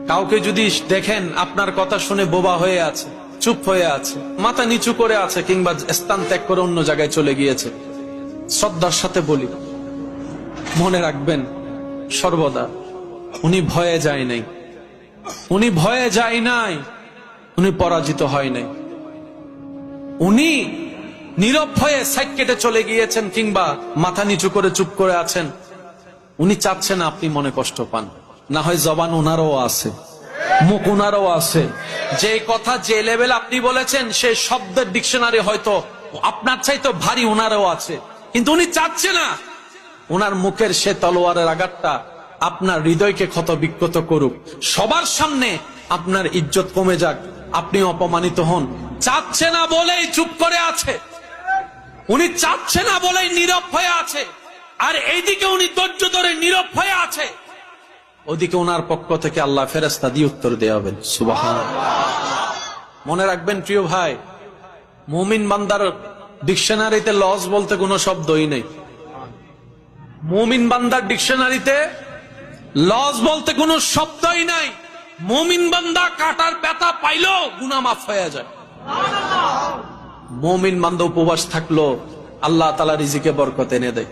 কাউকে যদি দেখেন আপনার কথা শুনে বোবা হয়ে আছে, চুপ হয়ে আছে, মাথা নিচু করে আছে, কিংবা স্থান ত্যাগ করে অন্য জায়গায় চলে গিয়েছে, শ্রদ্ধার সাথে বলি, মনে রাখবেন সর্বদা উনি ভয়ে যায় নাই, উনি ভয়ে যায় নাই, উনি পরাজিত হয় নাই। উনি নীরব হয়ে সাইড কেটে চলে গিয়েছেন কিংবা মাথা নিচু করে চুপ করে আছেন। উনি চাচ্ছেন আপনি মনে কষ্ট পান। না হয় জবান ওনারও আছে, মুখ ওনারও আছে, যে কথা যে লেভেল আপনি বলেছেন সেই শব্দের ডিকশনারি হয়তো আপনার চাইতো ভারী ওনারও আছে, কিন্তু উনি চাচ্ছে না ওনার মুখের সে তলোয়ারের আঘাতটা আপনার হৃদয়কে ক্ষত বিক্ষত করুক, সবার সামনে আপনার ইজ্জত কমে যাক, আপনি অপমানিত হন। চাচ্ছে না বলেই চুপ করে আছে, উনি চাচ্ছে না বলেই নীরব হয়ে আছে। আর এইদিকে উনি ধৈর্য ধরে নীরব হয়ে আছে, ওদিকে ওনার পক্ষ থেকে আল্লাহ ফেরেশতা দিয়ে উত্তর দেয়া হবে। সুবহানাল্লাহ। মনে রাখবেন প্রিয় ভাই, মুমিন বান্দার ডিকশনারিতে লস বলতে কোনো শব্দই নেই। মুমিন বান্দার ডিকশনারিতে লস বলতে কোনো শব্দই নাই। মুমিন বান্দা কাটার ব্যথা পাইলো গুনাহ মাফ হয়ে যায়। মুমিন বান্দা উপবাস থাকলো আল্লাহ তাআলা রিজিকে বরকত এনে দেয়।